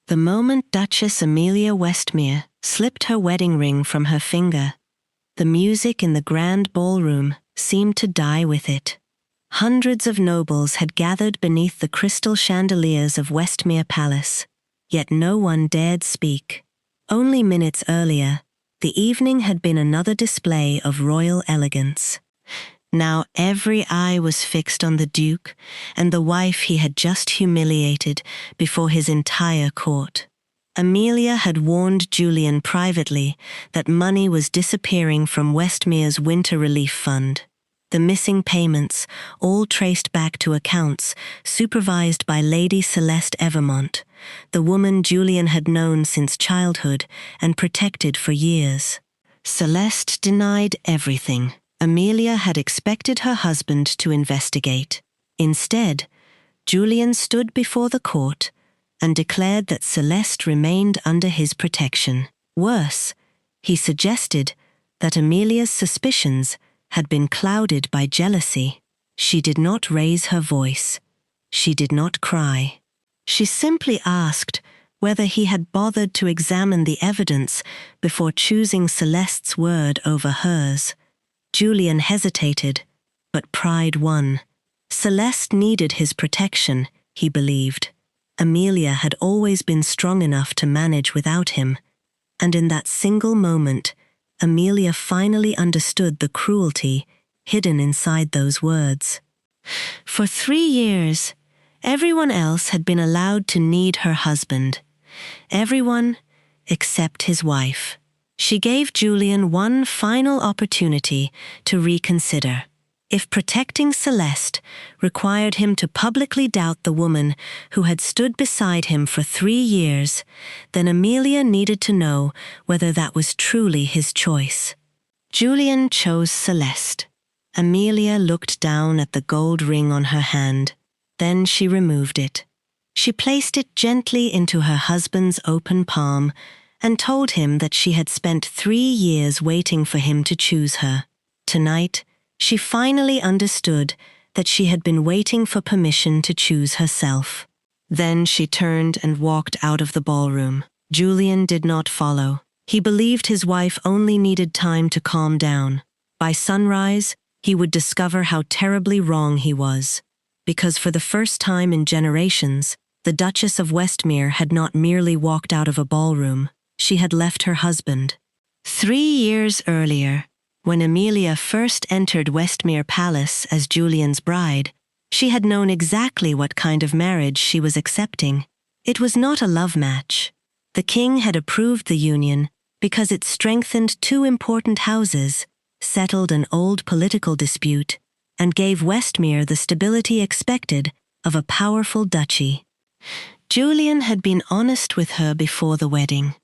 The moment Duchess Amelia Westmere slipped her wedding ring from her finger, the music in the grand ballroom seemed to die with it. Hundreds of nobles had gathered beneath the crystal chandeliers of Westmere Palace, yet no one dared speak. Only minutes earlier, the evening had been another display of royal elegance. Now every eye was fixed on the Duke and the wife he had just humiliated before his entire court. Amelia had warned Julian privately that money was disappearing from Westmere's winter relief fund. The missing payments, all traced back to accounts supervised by Lady Celeste Evermont, the woman Julian had known since childhood and protected for years. Celeste denied everything. Amelia had expected her husband to investigate. Instead, Julian stood before the court and declared that Celeste remained under his protection. Worse, he suggested that Amelia's suspicions had been clouded by jealousy. She did not raise her voice. She did not cry. She simply asked whether he had bothered to examine the evidence before choosing Celeste's word over hers. Julian hesitated, but pride won. Celeste needed his protection, he believed. Amelia had always been strong enough to manage without him, and in that single moment, Amelia finally understood the cruelty hidden inside those words. For 3 years, everyone else had been allowed to need her husband. Everyone except his wife. She gave Julian one final opportunity to reconsider. If protecting Celeste required him to publicly doubt the woman who had stood beside him for 3 years, then Amelia needed to know whether that was truly his choice. Julian chose Celeste. Amelia looked down at the gold ring on her hand. Then she removed it. She placed it gently into her husband's open palm and told him that she had spent 3 years waiting for him to choose her. Tonight, she finally understood that she had been waiting for permission to choose herself. Then she turned and walked out of the ballroom. Julian did not follow. He believed his wife only needed time to calm down. By sunrise, he would discover how terribly wrong he was. Because for the first time in generations, the Duchess of Westmere had not merely walked out of a ballroom. She had left her husband. 3 years earlier, when Amelia first entered Westmere Palace as Julian's bride, she had known exactly what kind of marriage she was accepting. It was not a love match. The king had approved the union because it strengthened 2 important houses, settled an old political dispute, and gave Westmere the stability expected of a powerful duchy. Julian had been honest with her before the wedding.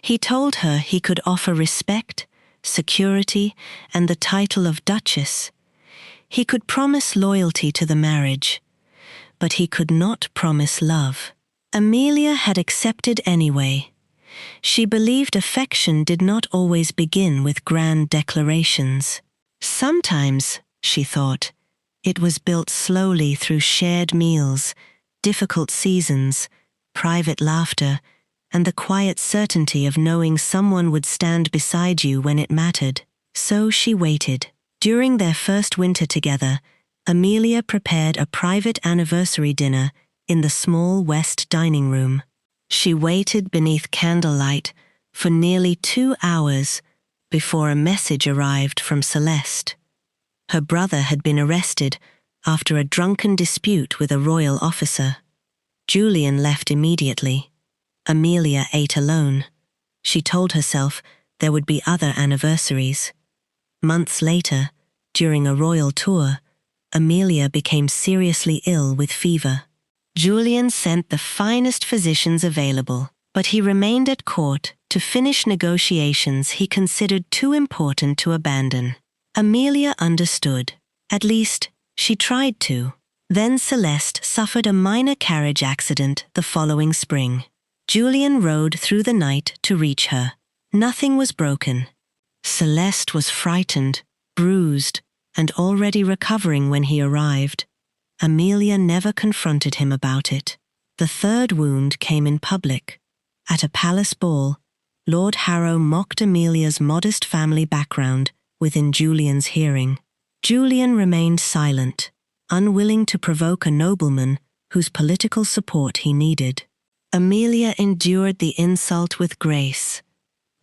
He told her he could offer respect, security, and the title of Duchess. He could promise loyalty to the marriage, but he could not promise love. Amelia had accepted anyway. She believed affection did not always begin with grand declarations. Sometimes, she thought, it was built slowly through shared meals, difficult seasons, private laughter, and the quiet certainty of knowing someone would stand beside you when it mattered. So she waited. During their first winter together, Amelia prepared a private anniversary dinner in the small west dining room. She waited beneath candlelight for nearly 2 hours before a message arrived from Celeste. Her brother had been arrested after a drunken dispute with a royal officer. Julian left immediately. Amelia ate alone. She told herself there would be other anniversaries. Months later, during a royal tour, Amelia became seriously ill with fever. Julian sent the finest physicians available, but he remained at court to finish negotiations he considered too important to abandon. Amelia understood. At least, she tried to. Then Celeste suffered a minor carriage accident the following spring. Julian rode through the night to reach her. Nothing was broken. Celeste was frightened, bruised, and already recovering when he arrived. Amelia never confronted him about it. The 3rd wound came in public. At a palace ball, Lord Harrow mocked Amelia's modest family background within Julian's hearing. Julian remained silent, unwilling to provoke a nobleman whose political support he needed. Amelia endured the insult with grace.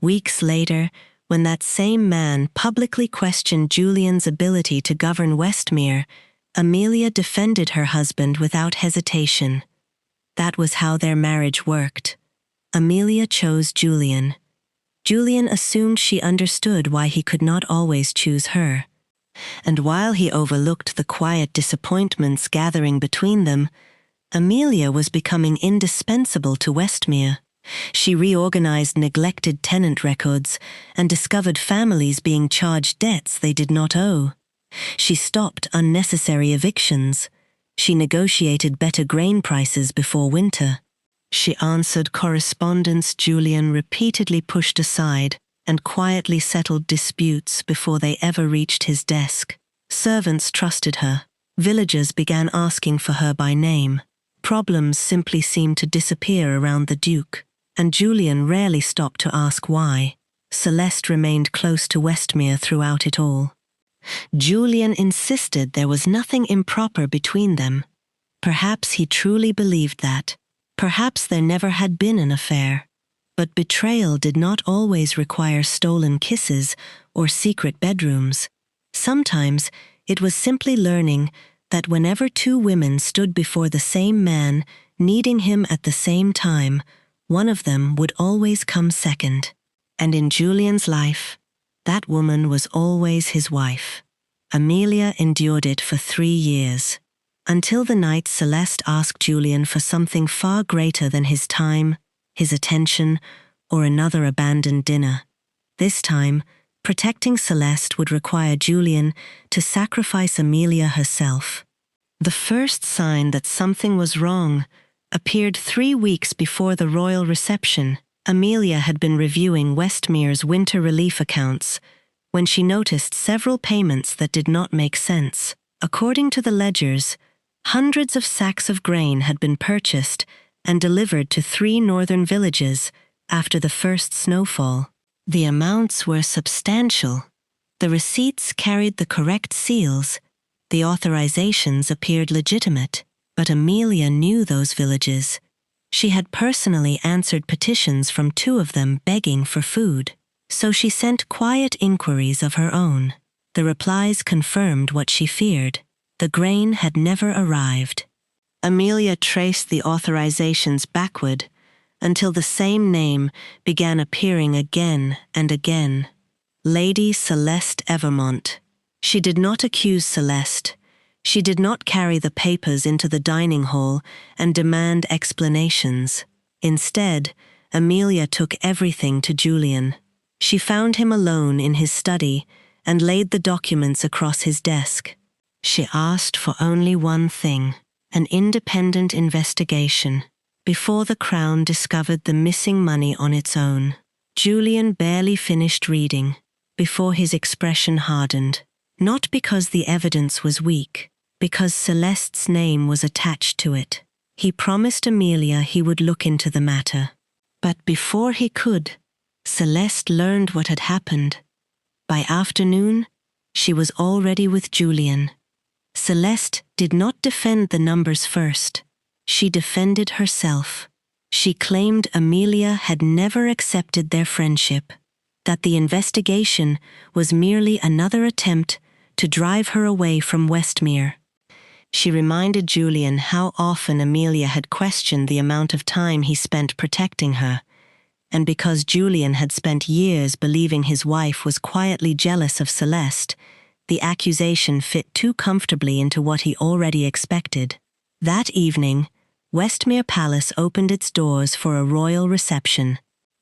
Weeks later, when that same man publicly questioned Julian's ability to govern Westmere, Amelia defended her husband without hesitation. That was how their marriage worked. Amelia chose Julian. Julian assumed she understood why he could not always choose her. And while he overlooked the quiet disappointments gathering between them, Amelia was becoming indispensable to Westmere. She reorganized neglected tenant records and discovered families being charged debts they did not owe. She stopped unnecessary evictions. She negotiated better grain prices before winter. She answered correspondence Julian repeatedly pushed aside and quietly settled disputes before they ever reached his desk. Servants trusted her. Villagers began asking for her by name. Problems simply seemed to disappear around the Duke, and Julian rarely stopped to ask why. Celeste remained close to Westmere throughout it all. Julian insisted there was nothing improper between them. Perhaps he truly believed that. Perhaps there never had been an affair. But betrayal did not always require stolen kisses or secret bedrooms. Sometimes it was simply learning that whenever two women stood before the same man, needing him at the same time, one of them would always come second. And in Julian's life, that woman was always his wife. Amelia endured it for 3 years, until the night Celeste asked Julian for something far greater than his time, his attention, or another abandoned dinner. This time, protecting Celeste would require Julian to sacrifice Amelia herself. The first sign that something was wrong appeared 3 weeks before the royal reception. Amelia had been reviewing Westmere's winter relief accounts when she noticed several payments that did not make sense. According to the ledgers, hundreds of sacks of grain had been purchased and delivered to 3 northern villages after the first snowfall. The amounts were substantial. The receipts carried the correct seals. The authorizations appeared legitimate. But Amelia knew those villages. She had personally answered petitions from 2 of them begging for food. So she sent quiet inquiries of her own. The replies confirmed what she feared. The grain had never arrived. Amelia traced the authorizations backward until the same name began appearing again and again. Lady Celeste Evermont. She did not accuse Celeste. She did not carry the papers into the dining hall and demand explanations. Instead, Amelia took everything to Julian. She found him alone in his study and laid the documents across his desk. She asked for only one thing: an independent investigation, before the Crown discovered the missing money on its own. Julian barely finished reading before his expression hardened, not because the evidence was weak, because Celeste's name was attached to it. He promised Amelia he would look into the matter. But before he could, Celeste learned what had happened. By afternoon, she was already with Julian. Celeste did not defend the numbers first. She defended herself. She claimed Amelia had never accepted their friendship, that the investigation was merely another attempt to drive her away from Westmere. She reminded Julian how often Amelia had questioned the amount of time he spent protecting her, and because Julian had spent years believing his wife was quietly jealous of Celeste, the accusation fit too comfortably into what he already expected. That evening, Westmere Palace opened its doors for a royal reception.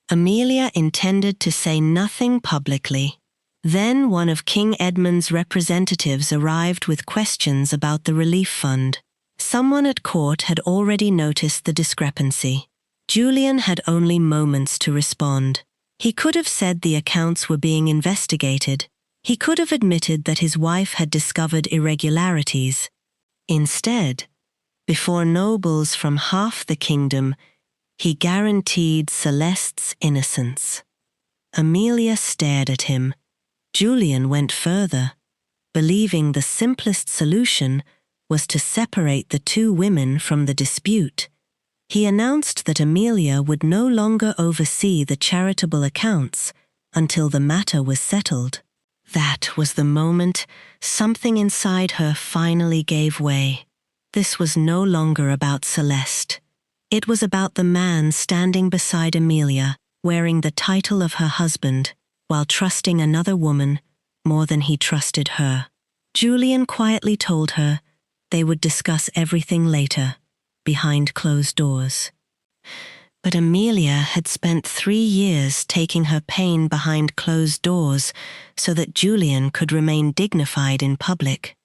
Amelia intended to say nothing publicly. Then one of King Edmund's representatives arrived with questions about the relief fund. Someone at court had already noticed the discrepancy. Julian had only moments to respond. He could have said the accounts were being investigated. He could have admitted that his wife had discovered irregularities. Instead, before nobles from half the kingdom, He guaranteed Celeste's innocence. Amelia stared at him. Julian went further, believing the simplest solution was to separate the two women from the dispute. He announced that Amelia would no longer oversee the charitable accounts until the matter was settled. That was the moment something inside her finally gave way. This was no longer about Celeste. It was about the man standing beside Amelia, wearing the title of her husband, while trusting another woman more than he trusted her. Julian quietly told her they would discuss everything later, behind closed doors. But Amelia had spent 3 years taking her pain behind closed doors so that Julian could remain dignified in public.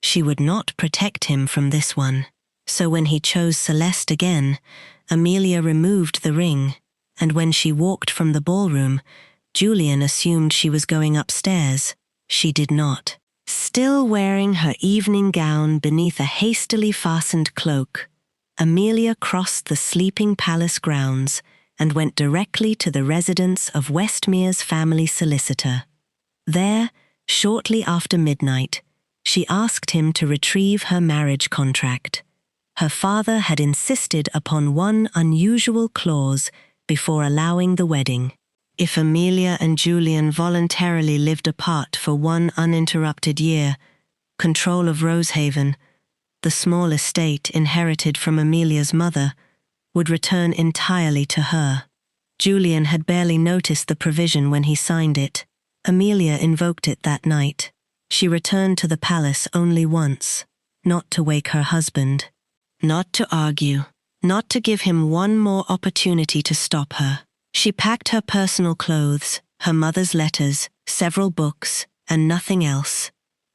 She would not protect him from this one. So when he chose Celeste again, Amelia removed the ring, and when she walked from the ballroom, Julian assumed she was going upstairs. She did not. Still wearing her evening gown beneath a hastily fastened cloak, Amelia crossed the sleeping palace grounds and went directly to the residence of Westmere's family solicitor. There, shortly after midnight, she asked him to retrieve her marriage contract. Her father had insisted upon one unusual clause before allowing the wedding. If Amelia and Julian voluntarily lived apart for 1 uninterrupted year, control of Rosehaven, the small estate inherited from Amelia's mother, would return entirely to her. Julian had barely noticed the provision when he signed it. Amelia invoked it that night. She returned to the palace only once, not to wake her husband, not to argue, not to give him one more opportunity to stop her. She packed her personal clothes, her mother's letters, several books, and nothing else.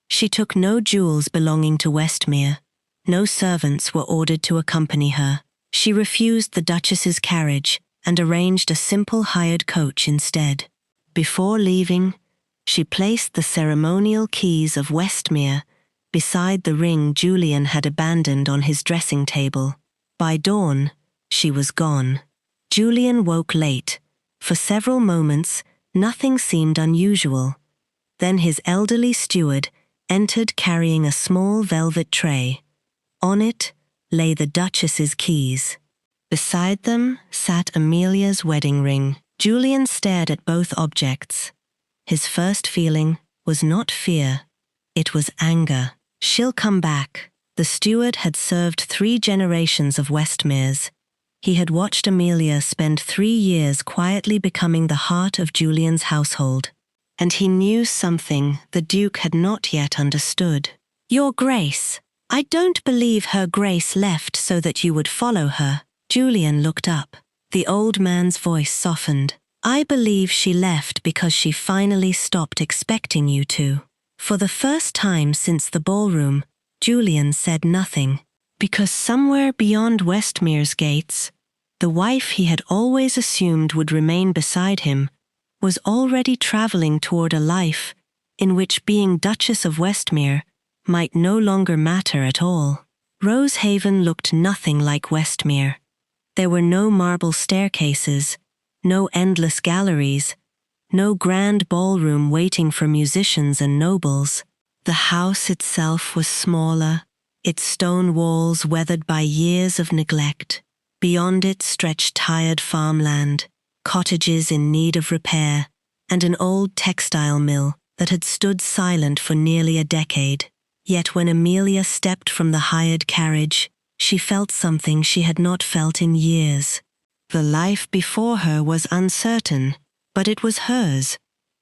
She took no jewels belonging to Westmere. No servants were ordered to accompany her. She refused the Duchess's carriage and arranged a simple hired coach instead. Before leaving, she placed the ceremonial keys of Westmere beside the ring Julian had abandoned on his dressing table. By dawn, she was gone. Julian woke late. For several moments, nothing seemed unusual. Then his elderly steward entered carrying a small velvet tray. On it lay the Duchess's keys. Beside them sat Amelia's wedding ring. Julian stared at both objects. His first feeling was not fear, it was anger. She'll come back. The steward had served 3 generations of Westmeres. He had watched Amelia spend 3 years quietly becoming the heart of Julian's household. And he knew something the Duke had not yet understood. Your Grace, I don't believe Her Grace left so that you would follow her. Julian looked up. The old man's voice softened. I believe she left because she finally stopped expecting you to. For the first time since the ballroom, Julian said nothing. Because somewhere beyond Westmere's gates, the wife he had always assumed would remain beside him was already traveling toward a life in which being Duchess of Westmere might no longer matter at all. Rosehaven looked nothing like Westmere. There were no marble staircases, no endless galleries, no grand ballroom waiting for musicians and nobles. The house itself was smaller, its stone walls weathered by years of neglect. Beyond it stretched tired farmland, cottages in need of repair, and an old textile mill that had stood silent for nearly a decade. Yet when Amelia stepped from the hired carriage, she felt something she had not felt in years. The life before her was uncertain, but it was hers.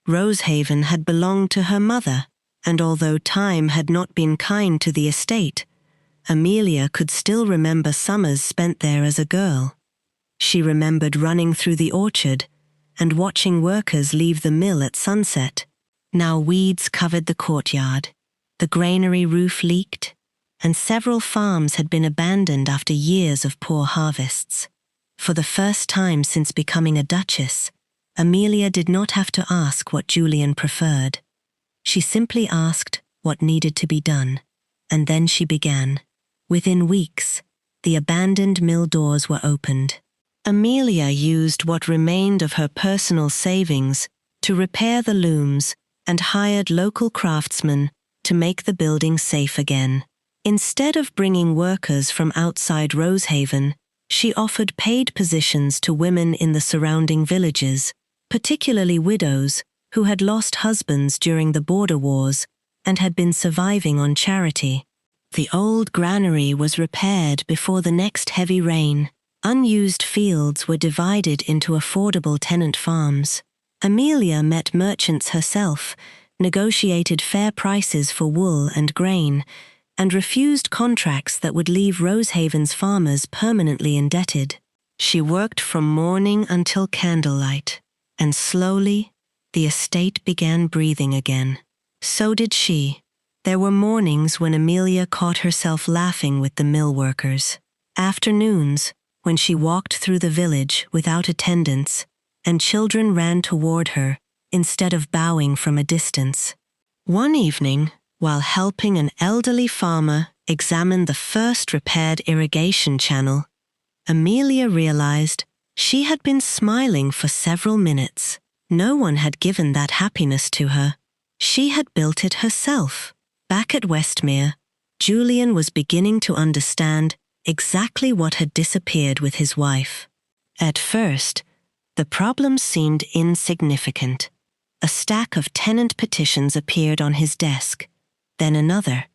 Rosehaven had belonged to her mother, and although time had not been kind to the estate, Amelia could still remember summers spent there as a girl. She remembered running through the orchard and watching workers leave the mill at sunset. Now weeds covered the courtyard, the granary roof leaked, and several farms had been abandoned after years of poor harvests. For the first time since becoming a duchess, Amelia did not have to ask what Julian preferred. She simply asked what needed to be done, and then she began. Within weeks, the abandoned mill doors were opened. Amelia used what remained of her personal savings to repair the looms and hired local craftsmen to make the building safe again. Instead of bringing workers from outside Rosehaven, she offered paid positions to women in the surrounding villages, particularly widows who had lost husbands during the border wars and had been surviving on charity. The old granary was repaired before the next heavy rain. Unused fields were divided into affordable tenant farms. Amelia met merchants herself, negotiated fair prices for wool and grain, and refused contracts that would leave Rosehaven's farmers permanently indebted. She worked from morning until candlelight, and slowly, the estate began breathing again. So did she. There were mornings when Amelia caught herself laughing with the mill workers. Afternoons, when she walked through the village without attendants, and children ran toward her instead of bowing from a distance. One evening, while helping an elderly farmer examine the first repaired irrigation channel, Amelia realized she had been smiling for several minutes. No one had given that happiness to her. She had built it herself. Back at Westmere, Julian was beginning to understand exactly what had disappeared with his wife. At first, the problem seemed insignificant. A stack of tenant petitions appeared on his desk. Then another.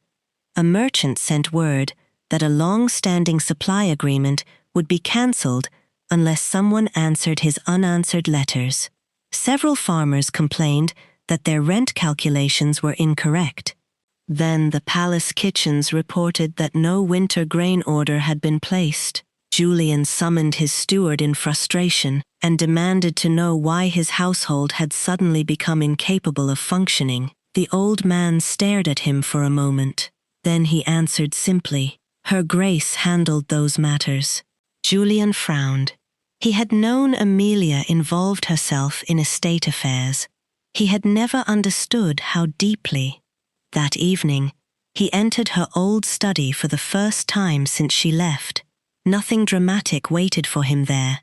A merchant sent word that a long-standing supply agreement would be cancelled unless someone answered his unanswered letters. Several farmers complained that their rent calculations were incorrect. Then the palace kitchens reported that no winter grain order had been placed. Julian summoned his steward in frustration and demanded to know why his household had suddenly become incapable of functioning. The old man stared at him for a moment. Then he answered simply, "Her Grace handled those matters." Julian frowned. He had known Amelia involved herself in estate affairs. He had never understood how deeply. That evening, he entered her old study for the first time since she left. Nothing dramatic waited for him there.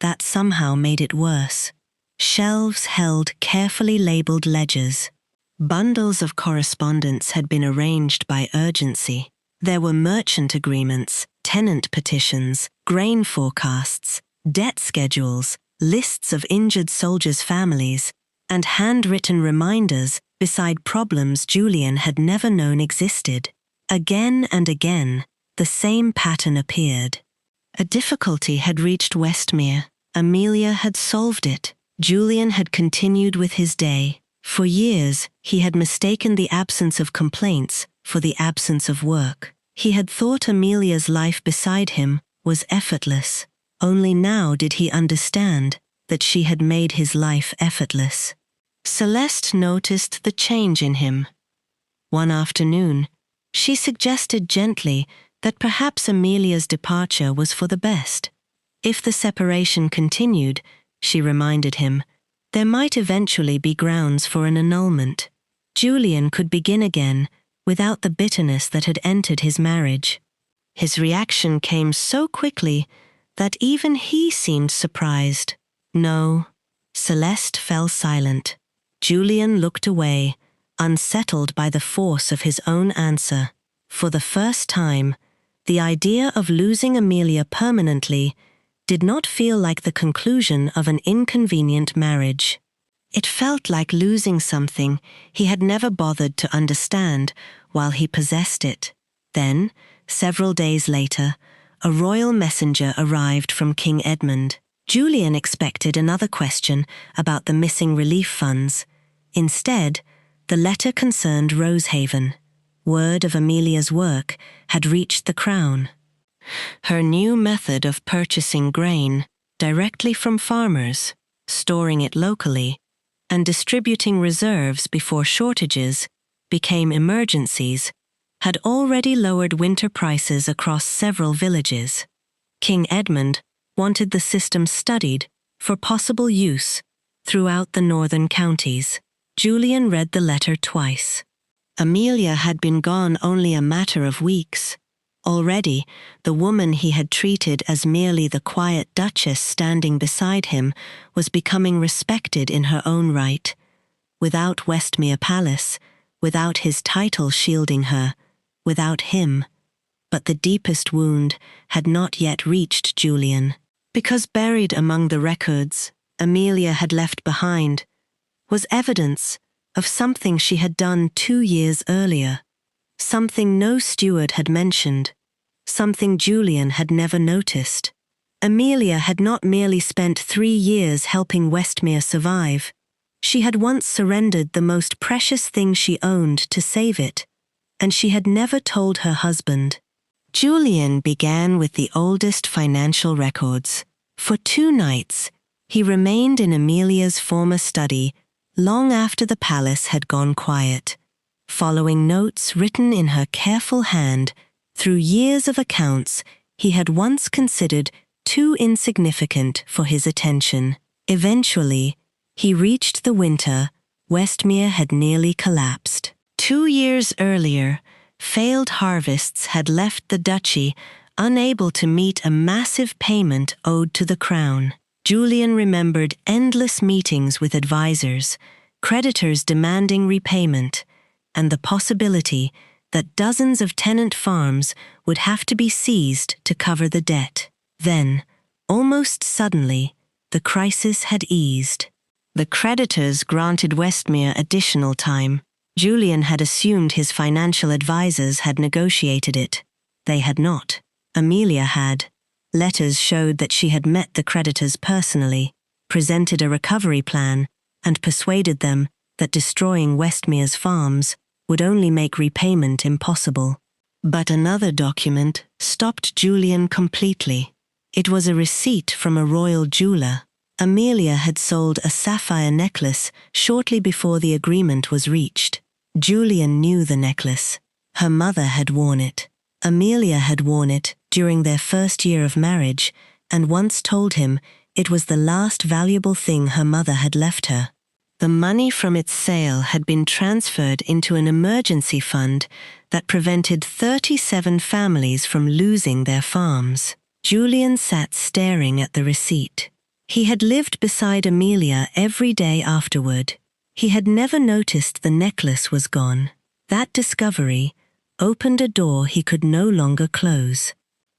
That somehow made it worse. Shelves held carefully labeled ledgers. Bundles of correspondence had been arranged by urgency. There were merchant agreements, tenant petitions, grain forecasts, debt schedules, lists of injured soldiers' families, and handwritten reminders beside problems Julian had never known existed. Again and again, the same pattern appeared. A difficulty had reached Westmere. Amelia had solved it. Julian had continued with his day. For years, he had mistaken the absence of complaints for the absence of work. He had thought Amelia's life beside him was effortless. Only now did he understand that she had made his life effortless. Celeste noticed the change in him. One afternoon, she suggested gently that perhaps Amelia's departure was for the best. If the separation continued, she reminded him, there might eventually be grounds for an annulment. Julian could begin again without the bitterness that had entered his marriage. His reaction came so quickly that even he seemed surprised. No, Celeste fell silent. Julian looked away, unsettled by the force of his own answer. For the first time, the idea of losing Amelia permanently did not feel like the conclusion of an inconvenient marriage. It felt like losing something he had never bothered to understand while he possessed it. Then, several days later, a royal messenger arrived from King Edmund. Julian expected another question about the missing relief funds. Instead, the letter concerned Rosehaven. Word of Amelia's work had reached the crown. Her new method of purchasing grain directly from farmers, storing it locally, and distributing reserves before shortages became emergencies, had already lowered winter prices across several villages. King Edmund wanted the system studied for possible use throughout the northern counties. Julian read the letter twice. Amelia had been gone only a matter of weeks. Already, the woman he had treated as merely the quiet duchess standing beside him was becoming respected in her own right. Without Westmere Palace, without his title shielding her, without him. But the deepest wound had not yet reached Julian. Because buried among the records Amelia had left behind was evidence of something she had done 2 years earlier. Something no steward had mentioned, something Julian had never noticed. Amelia had not merely spent 3 years helping Westmere survive. She had once surrendered the most precious thing she owned to save it, and she had never told her husband. Julian began with the oldest financial records. For 2 nights, he remained in Amelia's former study long after the palace had gone quiet, following notes written in her careful hand through years of accounts he had once considered too insignificant for his attention. Eventually, he reached the winter Westmere had nearly collapsed. 2 years earlier, failed harvests had left the duchy unable to meet a massive payment owed to the crown. Julian remembered endless meetings with advisors, creditors demanding repayment, and the possibility that dozens of tenant farms would have to be seized to cover the debt. Then, almost suddenly, the crisis had eased. The creditors granted Westmere additional time. Julian had assumed his financial advisors had negotiated it. They had not. Amelia had. Letters showed that she had met the creditors personally, presented a recovery plan, and persuaded them that destroying Westmere's farms would only make repayment impossible. But another document stopped Julian completely. It was a receipt from a royal jeweler. Amelia had sold a sapphire necklace shortly before the agreement was reached. Julian knew the necklace. Her mother had worn it. Amelia had worn it during their first year of marriage and once told him it was the last valuable thing her mother had left her. The money from its sale had been transferred into an emergency fund that prevented 37 families from losing their farms. Julian sat staring at the receipt. He had lived beside Amelia every day afterward. He had never noticed the necklace was gone. That discovery opened a door he could no longer close.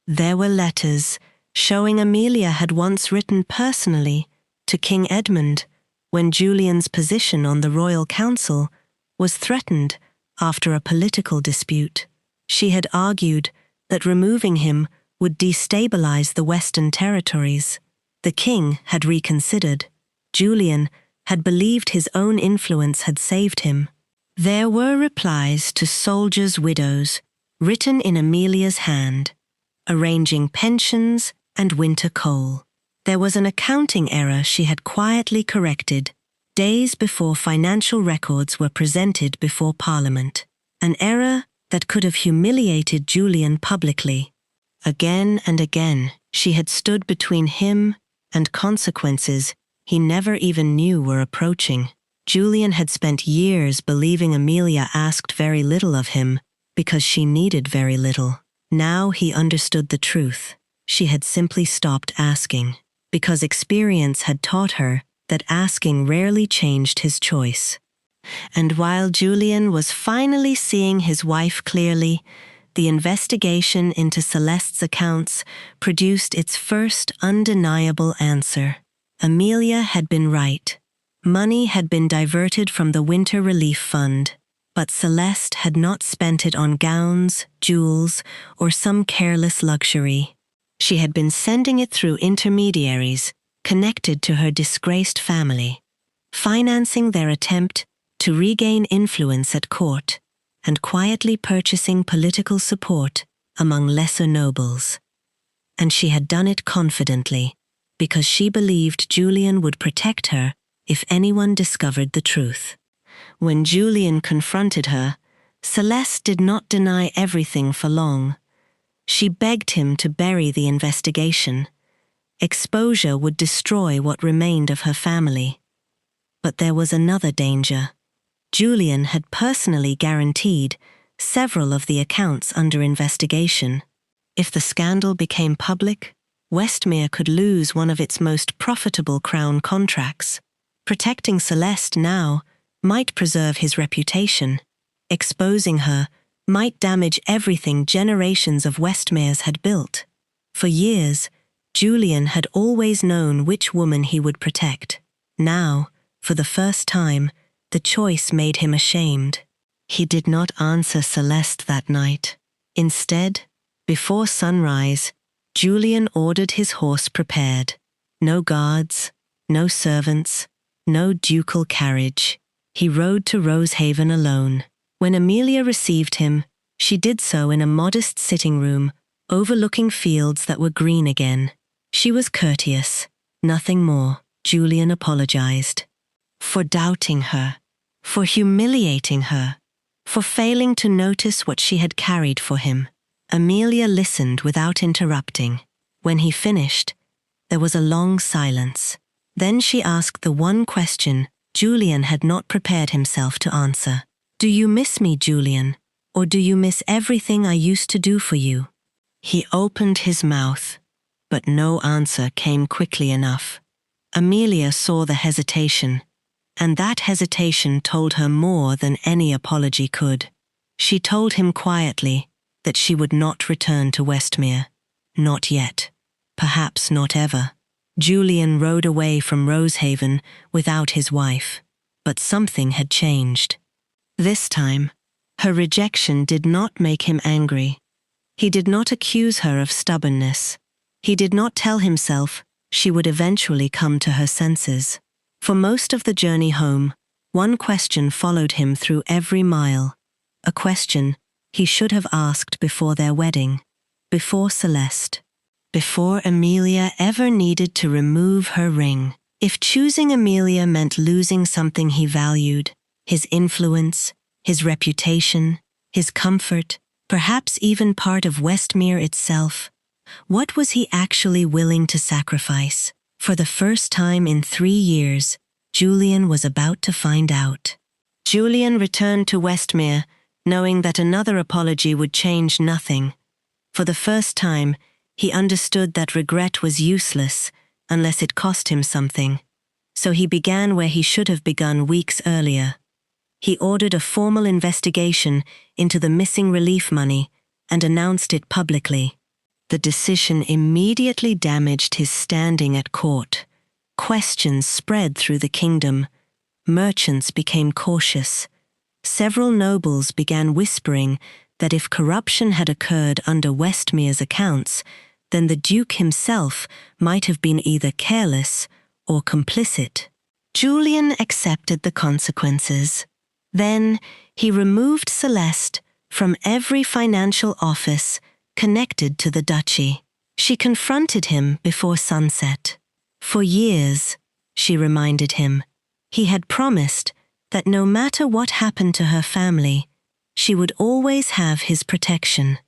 There were letters showing Amelia had once written personally to King Edmund when Julian's position on the royal council was threatened after a political dispute. She had argued that removing him would destabilize the Western territories. The king had reconsidered. Julian had believed his own influence had saved him. There were replies to soldiers' widows, written in Amelia's hand, arranging pensions and winter coal. There was an accounting error she had quietly corrected, days before financial records were presented before Parliament. An error that could have humiliated Julian publicly. Again and again, she had stood between him and consequences he never even knew were approaching. Julian had spent years believing Amelia asked very little of him because she needed very little. Now he understood the truth. She had simply stopped asking, because experience had taught her that asking rarely changed his choice. And while Julian was finally seeing his wife clearly, the investigation into Celeste's accounts produced its first undeniable answer. Amelia had been right. Money had been diverted from the Winter Relief Fund, but Celeste had not spent it on gowns, jewels, or some careless luxury. She had been sending it through intermediaries connected to her disgraced family, financing their attempt to regain influence at court and quietly purchasing political support among lesser nobles. And she had done it confidently, because she believed Julian would protect her if anyone discovered the truth. When Julian confronted her, Celeste did not deny everything for long. She begged him to bury the investigation. Exposure would destroy what remained of her family. But there was another danger. Julian had personally guaranteed several of the accounts under investigation. If the scandal became public, Westmere could lose one of its most profitable crown contracts. Protecting Celeste now might preserve his reputation. Exposing her might damage everything generations of Westmeres had built. For years, Julian had always known which woman he would protect. Now, for the first time, the choice made him ashamed. He did not answer Celeste that night. Instead, before sunrise, Julian ordered his horse prepared. No guards, no servants, no ducal carriage. He rode to Rosehaven alone. When Amelia received him, she did so in a modest sitting room, overlooking fields that were green again. She was courteous, nothing more. Julian apologized. For doubting her, for humiliating her, for failing to notice what she had carried for him. Amelia listened without interrupting. When he finished, there was a long silence. Then she asked the one question Julian had not prepared himself to answer. "Do you miss me, Julian, or do you miss everything I used to do for you?" He opened his mouth, but no answer came quickly enough. Amelia saw the hesitation, and that hesitation told her more than any apology could. She told him quietly that she would not return to Westmere. Not yet. Perhaps not ever. Julian rode away from Rosehaven without his wife, but something had changed. This time, her rejection did not make him angry. He did not accuse her of stubbornness. He did not tell himself she would eventually come to her senses. For most of the journey home, one question followed him through every mile. A question he should have asked before their wedding, before Celeste, before Amelia ever needed to remove her ring. If choosing Amelia meant losing something he valued, his influence, his reputation, his comfort, perhaps even part of Westmere itself, what was he actually willing to sacrifice? For the first time in 3 years, Julian was about to find out. Julian returned to Westmere, knowing that another apology would change nothing. For the first time, he understood that regret was useless unless it cost him something. So he began where he should have begun weeks earlier. He ordered a formal investigation into the missing relief money and announced it publicly. The decision immediately damaged his standing at court. Questions spread through the kingdom. Merchants became cautious. Several nobles began whispering that if corruption had occurred under Westmere's accounts, then the Duke himself might have been either careless or complicit. Julian accepted the consequences. Then he removed Celeste from every financial office connected to the duchy. She confronted him before sunset. For years, she reminded him, he had promised that no matter what happened to her family, she would always have his protection.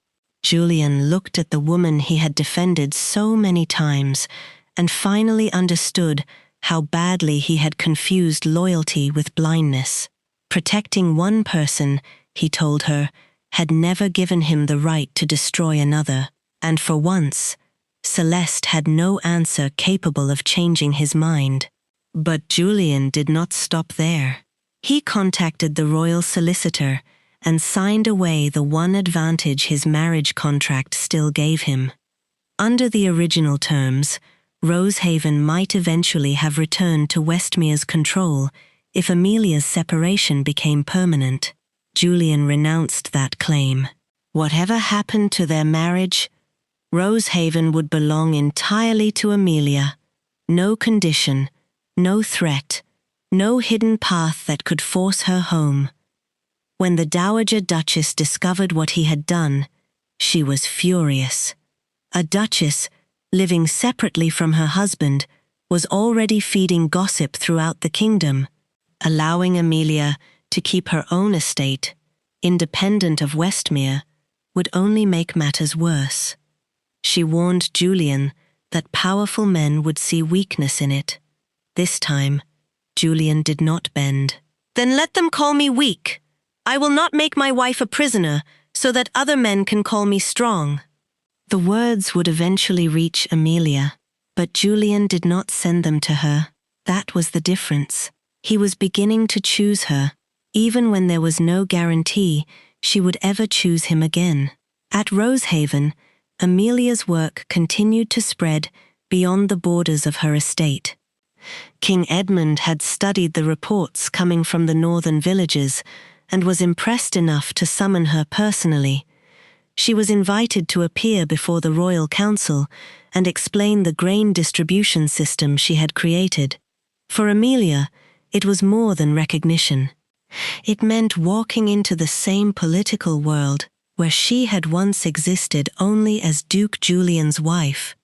Julian looked at the woman he had defended so many times and finally understood how badly he had confused loyalty with blindness. Protecting one person, he told her, had never given him the right to destroy another, and for once, Celeste had no answer capable of changing his mind. But Julian did not stop there. He contacted the royal solicitor and signed away the one advantage his marriage contract still gave him. Under the original terms, Rosehaven might eventually have returned to Westmere's control if Amelia's separation became permanent. Julian renounced that claim. Whatever happened to their marriage, Rosehaven would belong entirely to Amelia. No condition, no threat, no hidden path that could force her home. When the Dowager Duchess discovered what he had done, she was furious. A duchess, living separately from her husband, was already feeding gossip throughout the kingdom. Allowing Amelia to keep her own estate, independent of Westmere, would only make matters worse. She warned Julian that powerful men would see weakness in it. This time, Julian did not bend. "Then let them call me weak. I will not make my wife a prisoner so that other men can call me strong." The words would eventually reach Amelia, but Julian did not send them to her. That was the difference. He was beginning to choose her, even when there was no guarantee she would ever choose him again. At Rosehaven, Amelia's work continued to spread beyond the borders of her estate. King Edmund had studied the reports coming from the northern villages and was impressed enough to summon her personally. She was invited to appear before the royal council and explain the grain distribution system she had created. For Amelia, it was more than recognition. It meant walking into the same political world where she had once existed only as Duke Julian's wife,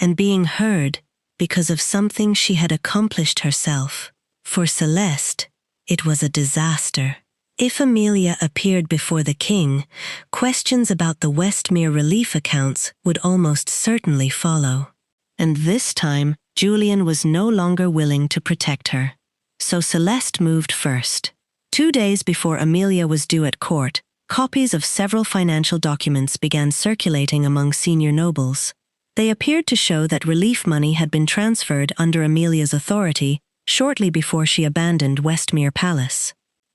and being heard because of something she had accomplished herself. For Celeste, it was a disaster. If Amelia appeared before the king, questions about the Westmere relief accounts would almost certainly follow. And this time, Julian was no longer willing to protect her. So Celeste moved first. 2 days before Amelia was due at court, copies of several financial documents began circulating among senior nobles. They appeared to show that relief money had been transferred under Amelia's authority shortly before she abandoned Westmere Palace.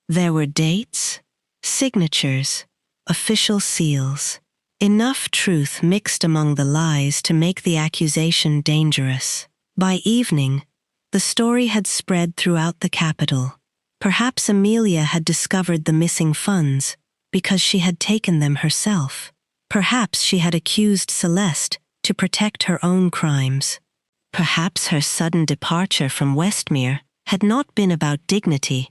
There were dates, signatures, official seals. Enough truth mixed among the lies to make the accusation dangerous. By evening, the story had spread throughout the capital. Perhaps Amelia had discovered the missing funds because she had taken them herself. Perhaps she had accused Celeste to protect her own crimes. Perhaps her sudden departure from Westmere had not been about dignity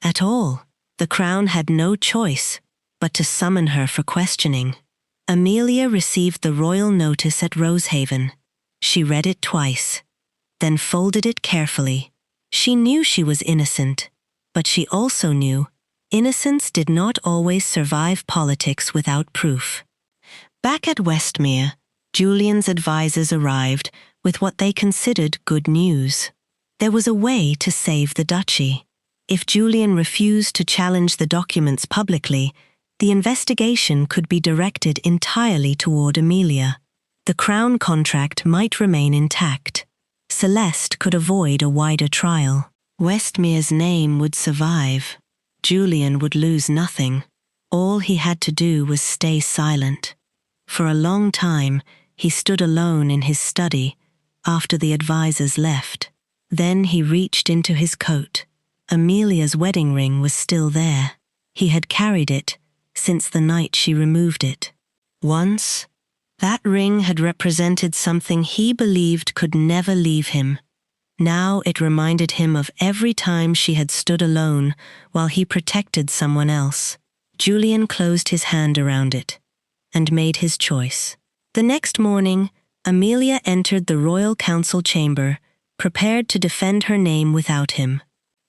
at all. The crown had no choice but to summon her for questioning. Amelia received the royal notice at Rosehaven. She read it twice, then folded it carefully. She knew she was innocent, but she also knew innocence did not always survive politics without proof. Back at Westmere, Julian's advisors arrived with what they considered good news. There was a way to save the duchy. If Julian refused to challenge the documents publicly, the investigation could be directed entirely toward Amelia. The crown contract might remain intact. Celeste could avoid a wider trial. Westmere's name would survive. Julian would lose nothing. All he had to do was stay silent. For a long time, he stood alone in his study after the advisors left. Then he reached into his coat. Amelia's wedding ring was still there. He had carried it since the night she removed it. Once, that ring had represented something he believed could never leave him. Now it reminded him of every time she had stood alone while he protected someone else. Julian closed his hand around it and made his choice. The next morning, Amelia entered the royal council chamber, prepared to defend her name without him.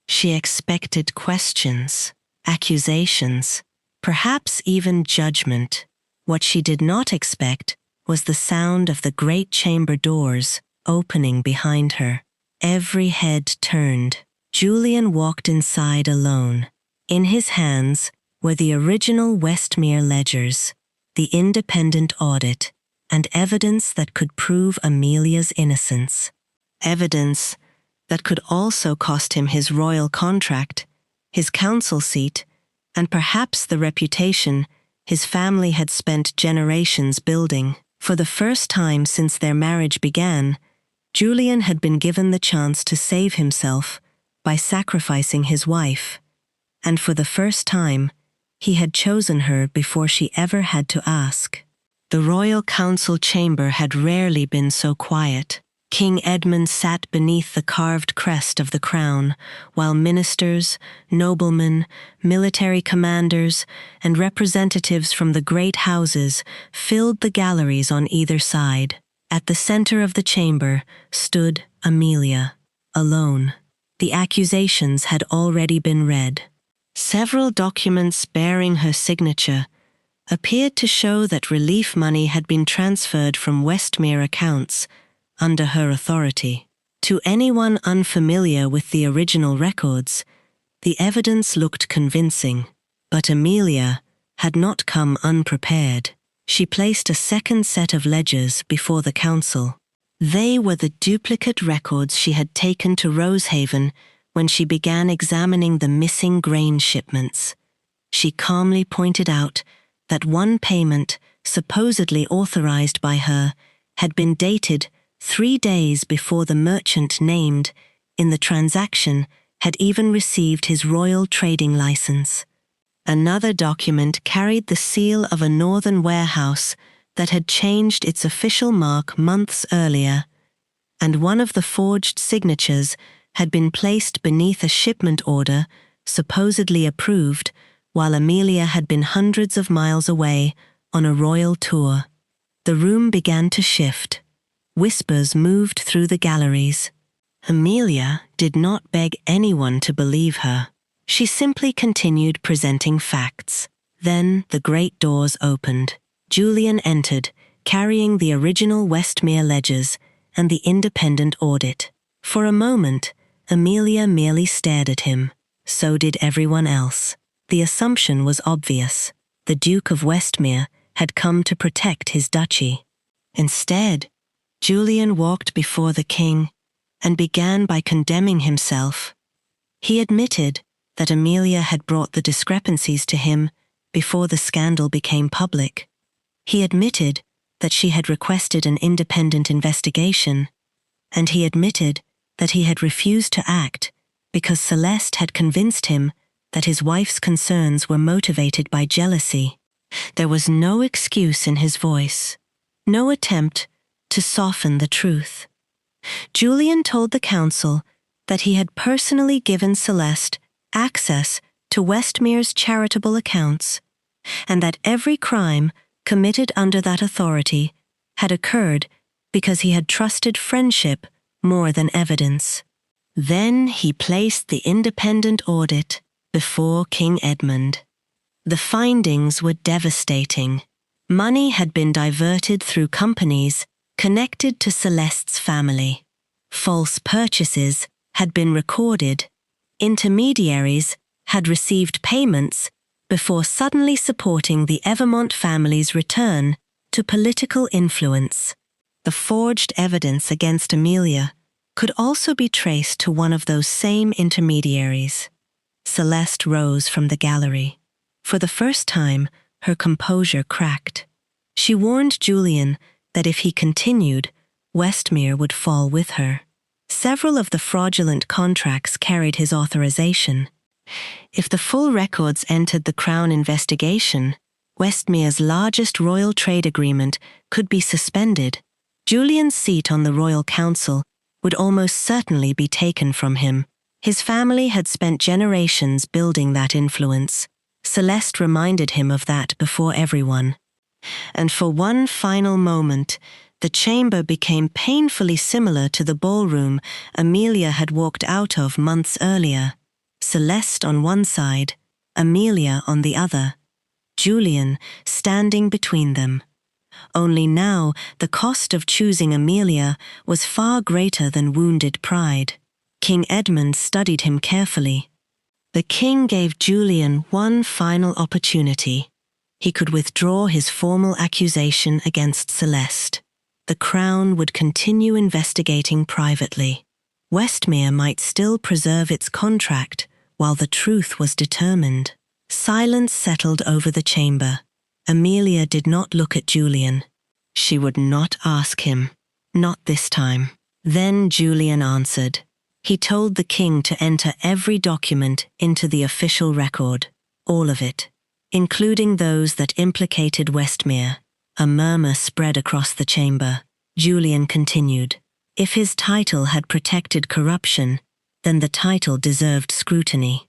She expected questions, accusations, perhaps even judgment. What she did not expect was the sound of the great chamber doors opening behind her. Every head turned. Julian walked inside alone. In his hands were the original Westmere ledgers, the independent audit, and evidence that could prove Amelia's innocence. Evidence that could also cost him his royal contract, his council seat, and perhaps the reputation his family had spent generations building. For the first time since their marriage began, Julian had been given the chance to save himself by sacrificing his wife, and for the first time, he had chosen her before she ever had to ask. The royal council chamber had rarely been so quiet. King Edmund sat beneath the carved crest of the crown, while ministers, noblemen, military commanders, and representatives from the great houses filled the galleries on either side. At the center of the chamber stood Amelia, alone. The accusations had already been read. Several documents bearing her signature appeared to show that relief money had been transferred from Westmere accounts under her authority. To anyone unfamiliar with the original records, the evidence looked convincing. But Amelia had not come unprepared. She placed a second set of ledgers before the council. They were the duplicate records she had taken to Rosehaven when she began examining the missing grain shipments. She calmly pointed out that one payment, supposedly authorized by her, had been dated 3 days before the merchant named in the transaction had even received his royal trading license. Another document carried the seal of a northern warehouse that had changed its official mark months earlier, and one of the forged signatures had been placed beneath a shipment order supposedly approved while Amelia had been hundreds of miles away on a royal tour. The room began to shift. Whispers moved through the galleries. Amelia did not beg anyone to believe her. She simply continued presenting facts. Then the great doors opened. Julian entered, carrying the original Westmere ledgers and the independent audit. For a moment, Amelia merely stared at him. So did everyone else. The assumption was obvious. The Duke of Westmere had come to protect his duchy. Instead, Julian walked before the king and began by condemning himself. He admitted that Amelia had brought the discrepancies to him before the scandal became public. He admitted that she had requested an independent investigation, and he admitted that he had refused to act because Celeste had convinced him that his wife's concerns were motivated by jealousy. There was no excuse in his voice, no attempt to soften the truth. Julian told the council that he had personally given Celeste access to Westmere's charitable accounts, and that every crime committed under that authority had occurred because he had trusted friendship more than evidence. Then he placed the independent audit before King Edmund. The findings were devastating. Money had been diverted through companies connected to Celeste's family. False purchases had been recorded. Intermediaries had received payments before suddenly supporting the Evermont family's return to political influence. The forged evidence against Amelia could also be traced to one of those same intermediaries. Celeste rose from the gallery. For the first time, her composure cracked. She warned Julian that if he continued, Westmere would fall with her. Several of the fraudulent contracts carried his authorization. If the full records entered the Crown investigation, Westmere's largest royal trade agreement could be suspended. Julian's seat on the Royal Council would almost certainly be taken from him. His family had spent generations building that influence. Celeste reminded him of that before everyone. And for one final moment, the chamber became painfully similar to the ballroom Amelia had walked out of months earlier. Celeste on one side, Amelia on the other, Julian standing between them. Only now the cost of choosing Amelia was far greater than wounded pride. King Edmund studied him carefully. The king gave Julian one final opportunity. He could withdraw his formal accusation against Celeste. The Crown would continue investigating privately. Westmere might still preserve its contract while the truth was determined. Silence settled over the chamber. Amelia did not look at Julian. She would not ask him. Not this time. Then Julian answered. He told the king to enter every document into the official record, all of it, including those that implicated Westmere. A murmur spread across the chamber. Julian continued. If his title had protected corruption, then the title deserved scrutiny.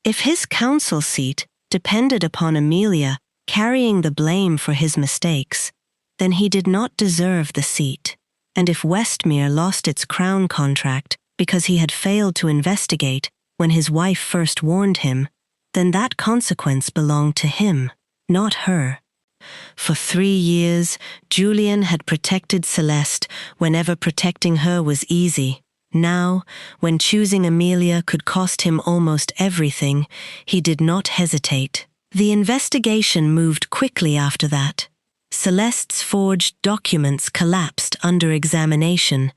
If his council seat depended upon Amelia carrying the blame for his mistakes, then he did not deserve the seat. And if Westmere lost its crown contract because he had failed to investigate when his wife first warned him, then that consequence belonged to him, not her. For 3 years, Julian had protected Celeste whenever protecting her was easy. Now, when choosing Amelia could cost him almost everything, he did not hesitate. The investigation moved quickly after that. Celeste's forged documents collapsed under examination.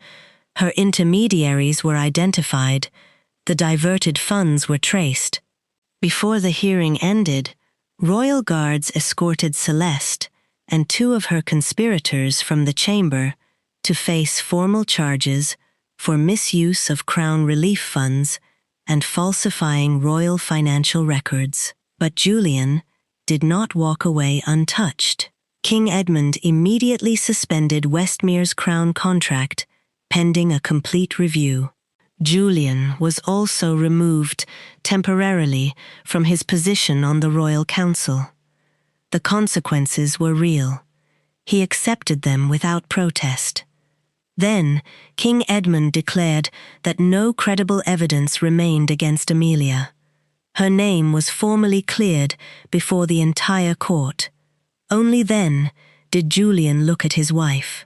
Her intermediaries were identified. The diverted funds were traced. Before the hearing ended, royal guards escorted Celeste and 2 of her conspirators from the chamber to face formal charges for misuse of crown relief funds and falsifying royal financial records. But Julian did not walk away untouched. King Edmund immediately suspended Westmere's crown contract, pending a complete review. Julian was also removed temporarily from his position on the royal council. The consequences were real. He accepted them without protest. Then, King Edmund declared that no credible evidence remained against Amelia. Her name was formally cleared before the entire court. Only then did Julian look at his wife.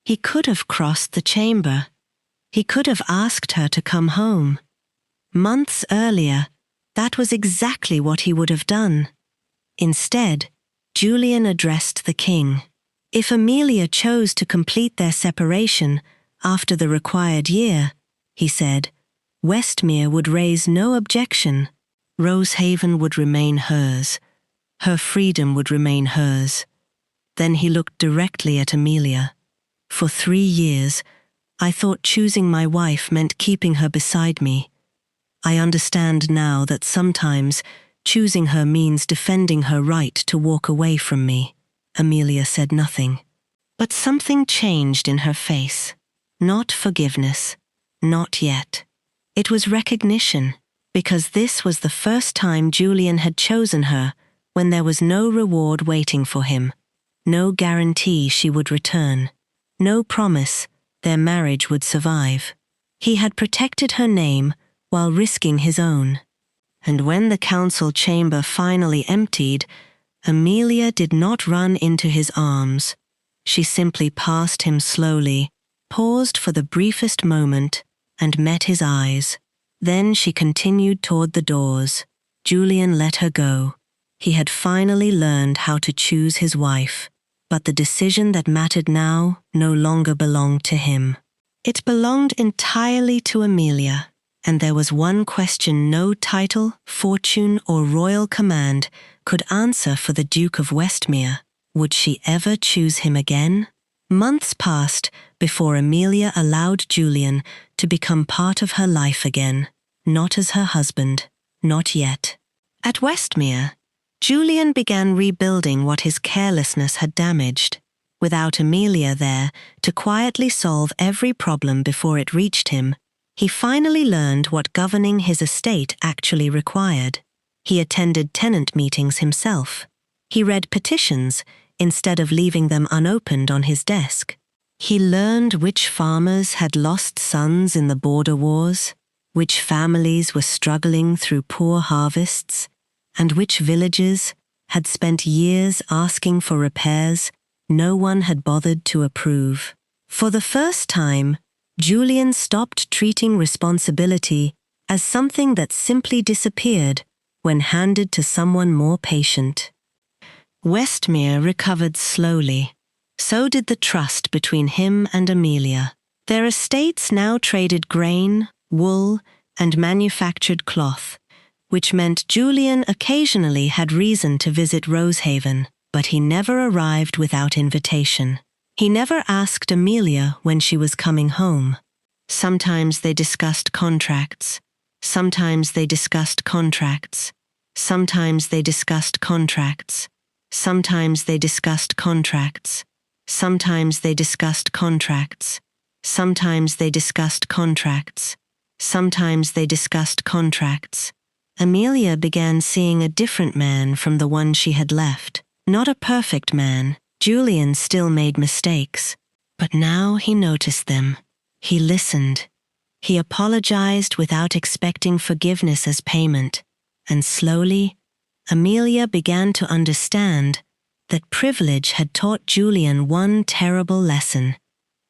He could have crossed the chamber. He could have asked her to come home. Months earlier, that was exactly what he would have done. Instead, Julian addressed the king. If Amelia chose to complete their separation after the required year, he said, Westmere would raise no objection. Rosehaven would remain hers. Her freedom would remain hers. Then he looked directly at Amelia. For 3 years, I thought choosing my wife meant keeping her beside me. I understand now that sometimes choosing her means defending her right to walk away from me. Amelia said nothing. But something changed in her face. Not forgiveness. Not yet. It was recognition, because this was the first time Julian had chosen her when there was no reward waiting for him, no guarantee she would return, no promise their marriage would survive. He had protected her name while risking his own. And when the council chamber finally emptied, Amelia did not run into his arms. She simply passed him slowly, paused for the briefest moment, and met his eyes. Then she continued toward the doors. Julian let her go. He had finally learned how to choose his wife, but the decision that mattered now no longer belonged to him. It belonged entirely to Amelia, and there was one question no title, fortune, or royal command could answer for the Duke of Westmere. Would she ever choose him again? Months passed before Amelia allowed Julian to become part of her life again, not as her husband, not yet. At Westmere, Julian began rebuilding what his carelessness had damaged. Without Amelia there to quietly solve every problem before it reached him, he finally learned what governing his estate actually required. He attended tenant meetings himself. He read petitions instead of leaving them unopened on his desk. He learned which farmers had lost sons in the border wars, which families were struggling through poor harvests, and which villages had spent years asking for repairs no one had bothered to approve. For the first time, Julian stopped treating responsibility as something that simply disappeared when handed to someone more patient. Westmere recovered slowly. So did the trust between him and Amelia. Their estates now traded grain, wool, and manufactured cloth, which meant Julian occasionally had reason to visit Rosehaven, but he never arrived without invitation. He never asked Amelia when she was coming home. Sometimes they discussed contracts. Sometimes they discussed contracts. Sometimes they discussed contracts. Sometimes they discussed contracts. Sometimes they discussed contracts. Sometimes they discussed contracts. Sometimes they discussed contracts. Amelia began seeing a different man from the one she had left. Not a perfect man. Julian still made mistakes. But now he noticed them. He listened. He apologized without expecting forgiveness as payment. And slowly, Amelia began to understand that privilege had taught Julian one terrible lesson: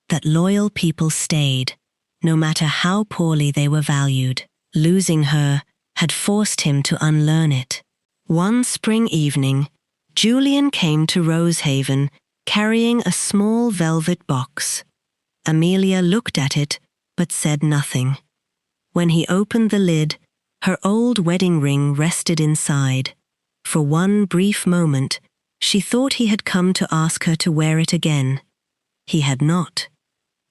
that loyal people stayed, no matter how poorly they were valued. Losing her had forced him to unlearn it. One spring evening, Julian came to Rosehaven carrying a small velvet box. Amelia looked at it, but said nothing. When he opened the lid, her old wedding ring rested inside. For one brief moment, she thought he had come to ask her to wear it again. He had not.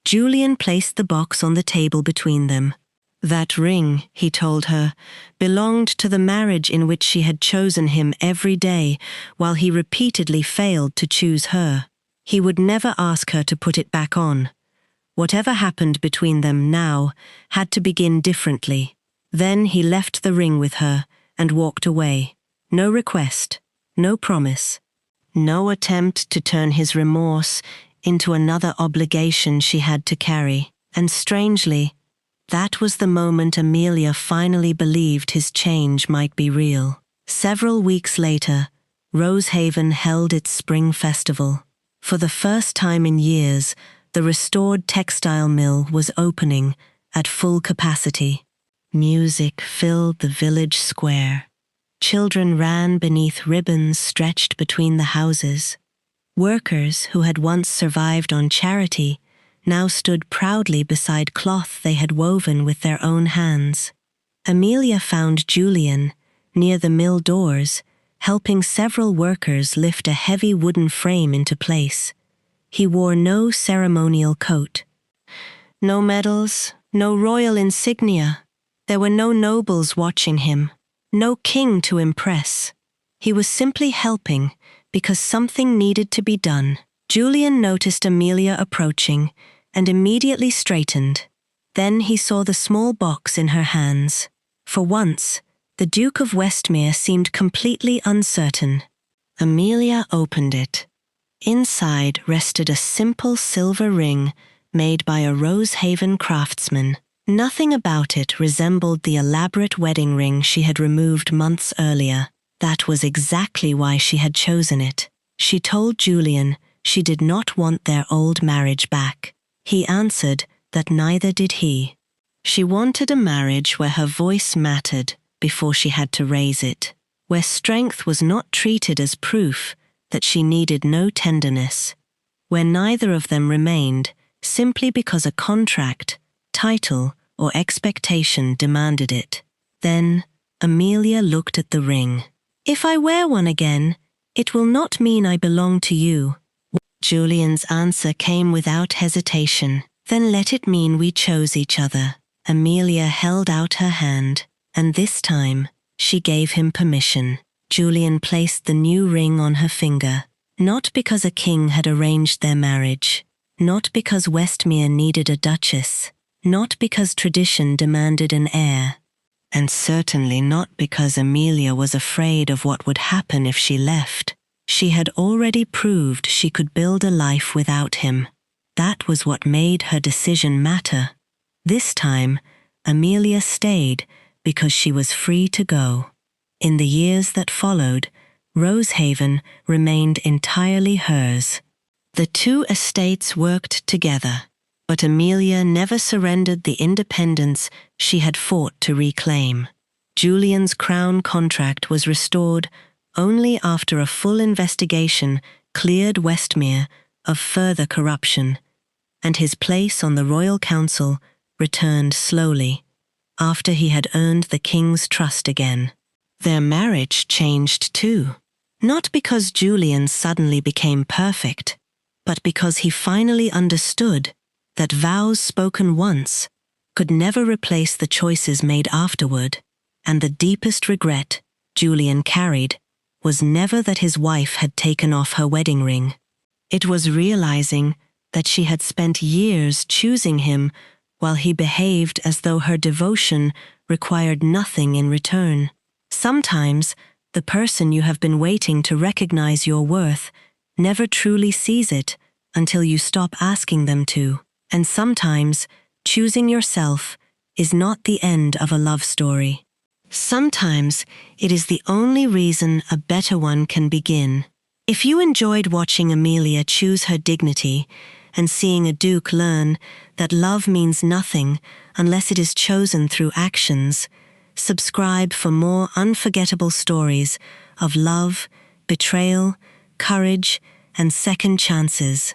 Julian placed the box on the table between them. That ring, he told her, belonged to the marriage in which she had chosen him every day, while he repeatedly failed to choose her. He would never ask her to put it back on. Whatever happened between them now had to begin differently. Then he left the ring with her and walked away. No request, no promise, no attempt to turn his remorse into another obligation she had to carry. And strangely, that was the moment Amelia finally believed his change might be real. Several weeks later, Rosehaven held its spring festival. For the first time in years, the restored textile mill was opening at full capacity. Music filled the village square. Children ran beneath ribbons stretched between the houses. Workers who had once survived on charity now stood proudly beside cloth they had woven with their own hands. Amelia found Julian, near the mill doors, helping several workers lift a heavy wooden frame into place. He wore no ceremonial coat. No medals, no royal insignia. There were no nobles watching him, no king to impress. He was simply helping because something needed to be done. Julian noticed Amelia approaching and immediately straightened. Then he saw the small box in her hands. For once, the Duke of Westmere seemed completely uncertain. Amelia opened it. Inside rested a simple silver ring made by a Rosehaven craftsman. Nothing about it resembled the elaborate wedding ring she had removed months earlier. That was exactly why she had chosen it. She told Julian she did not want their old marriage back. He answered that neither did he. She wanted a marriage where her voice mattered before she had to raise it, where strength was not treated as proof that she needed no tenderness, where neither of them remained simply because a contract, title, or expectation demanded it. Then Amelia looked at the ring. "If I wear one again, it will not mean I belong to you." Julian's answer came without hesitation. "Then let it mean we chose each other." Amelia held out her hand, and this time she gave him permission. Julian placed the new ring on her finger, not because a king had arranged their marriage, not because Westmere needed a duchess, not because tradition demanded an heir, and certainly not because Amelia was afraid of what would happen if she left. She had already proved she could build a life without him. That was what made her decision matter. This time, Amelia stayed because she was free to go. In the years that followed, Rosehaven remained entirely hers. The two estates worked together, but Amelia never surrendered the independence she had fought to reclaim. Julian's crown contract was restored only after a full investigation cleared Westmere of further corruption, and his place on the royal council returned slowly, after he had earned the king's trust again. Their marriage changed too, not because Julian suddenly became perfect, but because he finally understood that vows spoken once could never replace the choices made afterward, and the deepest regret Julian carried was never that his wife had taken off her wedding ring. It was realizing that she had spent years choosing him while he behaved as though her devotion required nothing in return. Sometimes, the person you have been waiting to recognize your worth never truly sees it until you stop asking them to. And sometimes, choosing yourself is not the end of a love story. Sometimes, it is the only reason a better one can begin. If you enjoyed watching Amelia choose her dignity and seeing a duke learn that love means nothing unless it is chosen through actions, subscribe for more unforgettable stories of love, betrayal, courage, and second chances.